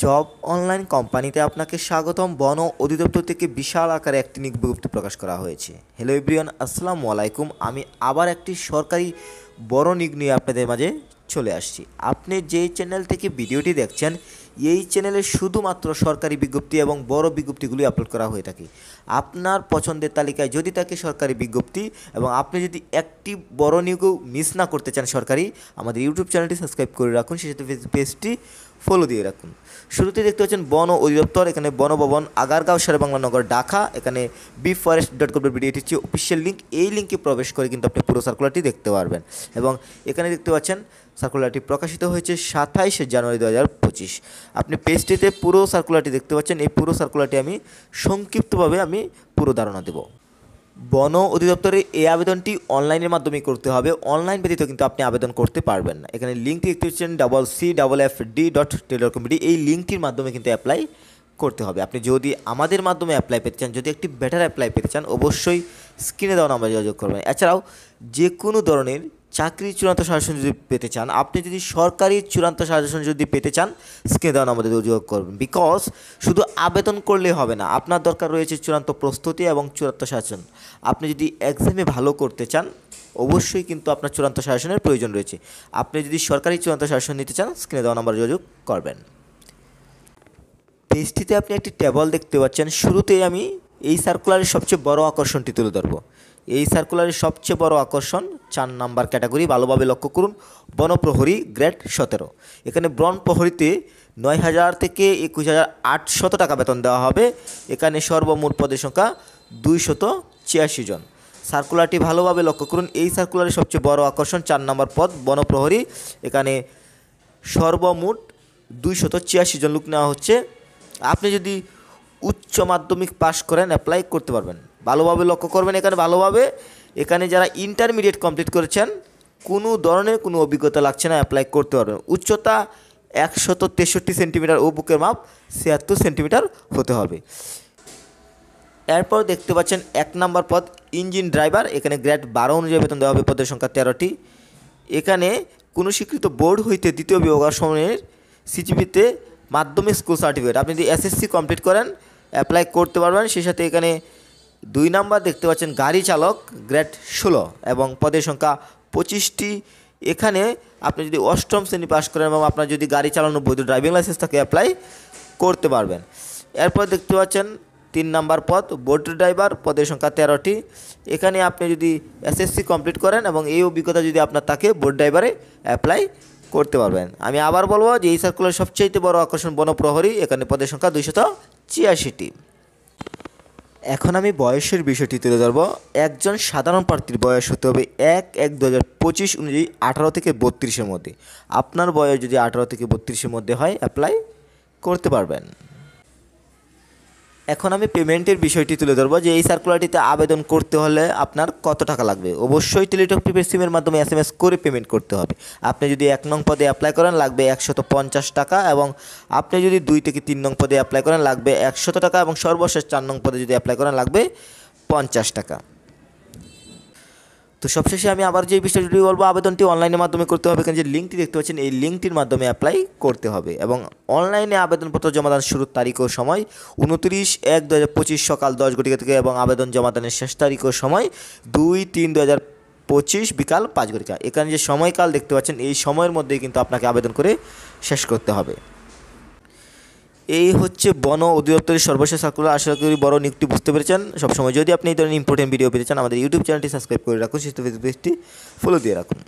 Job online কোম্পানিতে আপনাকে স্বাগতম। বন অধিদপ্তর থেকে বিশাল আকারে একটি নিয়োগ বিজ্ঞপ্তি প্রকাশ করা হয়েছে। হ্যালো এভরিওয়ান, আসসালামু আলাইকুম। আমি আবার একটি সরকারি বড় নিয়োগ নিয়ে আপনাদের মাঝে চলে আসছি। আপনি যেই চ্যানেল থেকে ভিডিওটি দেখছেন, এই চ্যানেলে শুধুমাত্র সরকারি বিজ্ঞপ্তি এবং বড় বিজ্ঞপ্তিগুলি আপলোড করা হয়ে থাকে। আপনার পছন্দের তালিকায় যদি থাকে সরকারি বিজ্ঞপ্তি এবং আপনি যদি একটি বড় নিয়োগও মিস না করতে চান সরকারি, আমাদের ইউটিউব চ্যানেলটি সাবস্ক্রাইব করে রাখুন, সেই সাথে পেজটি ফলো দিয়ে রাখুন। শুরুতে দেখতে পাচ্ছেন বন অধিদপ্তর, এখানে বনভবন, আগারগাঁও, শেরেবাংলা নগর, ঢাকা। এখানে beforest.gov.bd এটি হচ্ছে অফিসিয়াল লিঙ্ক। এই লিঙ্কে প্রবেশ করে কিন্তু আপনি পুরো সার্কুলারটি দেখতে পারবেন। এবং এখানে দেখতে পাচ্ছেন সার্কুলারটি প্রকাশিত হয়েছে 27 জানুয়ারি 2025। আপনি পেজটিতে পুরো সার্কুলারটি দেখতে পাচ্ছেন। এই পুরো সার্কুলারটি আমি সংক্ষিপ্তভাবে পুরো ধারণা দেব। বন অধিদপ্তরে এই আবেদনটি অনলাইনের মাধ্যমে করতে হবে। অনলাইন ব্যতীত কিন্তু আপনি আবেদন করতে পারবেন না। এখানে লিঙ্কটি দেখতে পাচ্ছেন cccfd.tele.com.bd। এই লিঙ্কটির মাধ্যমে কিন্তু অ্যাপ্লাই করতে হবে। আপনি যদি আমাদের মাধ্যমে অ্যাপ্লাই পেতে চান, যদি একটি বেটার অ্যাপ্লাই পেতে চান, অবশ্যই স্ক্রিনে দেওয়া নাম্বারে যোগাযোগ করবেন। এছাড়াও যে কোনো ধরনের চাকরির চূড়ান্ত সাজেশন যদি পেতে চান, আপনি যদি সরকারি চূড়ান্ত সাজেশন যদি পেতে চান, স্ক্রিনে দেওয়া নাম্বারে যোগাযোগ করবেন। বিকজ শুধু আবেদন করলে হবে না, আপনার দরকার রয়েছে চূড়ান্ত প্রস্তুতি এবং চূড়ান্ত সাজেশন। আপনি যদি এক্সামে ভালো করতে চান, অবশ্যই কিন্তু আপনার চূড়ান্ত সাজেশনের প্রয়োজন রয়েছে। আপনি যদি সরকারি চূড়ান্ত সাজেশন নিতে চান, স্ক্রিনে দেওয়া নাম্বারে যোগাযোগ করবেন। পেজটিতে আপনি একটি টেবল দেখতে পাচ্ছেন। শুরুতেই আমি এই সার্কুলারের সবচেয়ে বড় আকর্ষণটি তুলে ধরব। এই সার্কুলারের সবচেয়ে বড় আকর্ষণ 4 নাম্বার ক্যাটাগরি। ভালোভাবে লক্ষ্য করুন, বনপ্রহরী গ্রেড 17। এখানে বন প্রহরীতে 9,000 থেকে 21,800 টাকা বেতন দেওয়া হবে। এখানে সর্বমোট পদের সংখ্যা 286 জন। সার্কুলারটি ভালোভাবে লক্ষ্য করুন। এই সার্কুলারের সবচেয়ে বড় আকর্ষণ 4 নাম্বার পদ বনপ্রহরী। এখানে সর্বমোট 286 জন লোক নেওয়া হচ্ছে। আপনি যদি উচ্চ মাধ্যমিক পাশ করেন, অ্যাপ্লাই করতে পারবেন। ভালোভাবে লক্ষ্য করবেন, এখানে যারা ইন্টারমিডিয়েট কমপ্লিট করেছেন, কোনো ধরনের কোনো অভিজ্ঞতা লাগছে না, অ্যাপ্লাই করতে পারবেন। উচ্চতা 163 সেন্টিমিটার ও বুকের মাপ 76 সেন্টিমিটার হতে হবে। এরপর দেখতে পাচ্ছেন 1 নাম্বার পদ ইঞ্জিন ড্রাইভার। এখানে গ্রেড 12 অনুযায়ী বেতন দেওয়া হবে। পদের সংখ্যা 13টি। এখানে কোনো স্বীকৃত বোর্ড হইতে দ্বিতীয় বিভাগ সময়ের সিজিপিতে মাধ্যমিক স্কুল সার্টিফিকেট, আপনি যদি এসএসসি কমপ্লিট করেন, অ্যাপ্লাই করতে পারবেন। সেই সাথে এখানে 2 নাম্বার দেখতে পাচ্ছেন গাড়ি চালক, গ্রেড 16 এবং পদের সংখ্যা 25টি। এখানে আপনি যদি 8ম শ্রেণী পাস করেন এবং আপনার যদি গাড়ি চালানোর বৈধ ড্রাইভিং লাইসেন্স থাকে, অ্যাপ্লাই করতে পারবেন। এরপর দেখতে পাচ্ছেন 3 নাম্বার পদ বোট ড্রাইভার, পদের সংখ্যা 13টি। এখানে আপনি যদি এসএসসি কমপ্লিট করেন এবং এই অভিজ্ঞতা যদি আপনার থাকে, বোট ড্রাইভারে অ্যাপ্লাই করতে পারবেন। আমি আবার বলবো যে এই সার্কুলার সবচেয়ে বড় আকর্ষণ বনপ্রহরী। এখানে পদের সংখ্যা 286টি। এখন আমি বয়সের বিষয়টি তুলে ধরব। একজন সাধারণ প্রার্থীর বয়স হতে হবে 1/1/2025 অনুযায়ী 18 থেকে 32-এর মধ্যে। আপনার বয়স যদি 18 থেকে 32-এর মধ্যে হয়, অ্যাপ্লাই করতে পারবেন। এখন আমি পেমেন্টের বিষয়টি তুলে ধরবো যে এই সার্কুলারটিতে আবেদন করতে হলে আপনার কত টাকা লাগবে। অবশ্যই টেলিটক প্রিপেড সিমের মাধ্যমে SMS করে পেমেন্ট করতে হবে। আপনি যদি 1 নং পদে অ্যাপ্লাই করেন, লাগবে 150 টাকা, এবং আপনি যদি 2 থেকে 3 নং পদে অ্যাপ্লাই করেন, লাগবে 100 টাকা, এবং সর্বশেষ 4 নং পদে যদি অ্যাপ্লাই করেন, লাগবে 50 টাকা। তো সবশেষে আমি আবার যে বিষয়টি বলবো, আবেদনটি অনলাইনের মাধ্যমে করতে হবে। এখানে যে লিঙ্কটি দেখতে পাচ্ছেন, এই লিঙ্কটির মাধ্যমে অ্যাপ্লাই করতে হবে। এবং অনলাইনে আবেদনপত্র জমাদান শুরুর তারিখ ও সময় 29/1/2025 সকাল 10 ঘটিকা থেকে, এবং আবেদন জমাদানের শেষ তারিখ ও সময় 2/3/2025 বিকাল 5 ঘটিকা। এখানে যে সময়কাল দেখতে পাচ্ছেন, এই সময়ের মধ্যেই কিন্তু আপনাকে আবেদন করে শেষ করতে হবে। এই হচ্ছে বন অধিদপ্তরের সর্বশেষ সার্কুলার। আশা করি বড় নিয়োগটি বুঝতে পেরেছেন। সবসময় যদি আপনি এই ধরনের ইম্পর্টেন্ট ভিডিও পেতে চান, আমাদের ইউটিউব চ্যানেলটি সাবস্ক্রাইব করে রাখুন, সেই পেজটি ফলো দিয়ে রাখুন।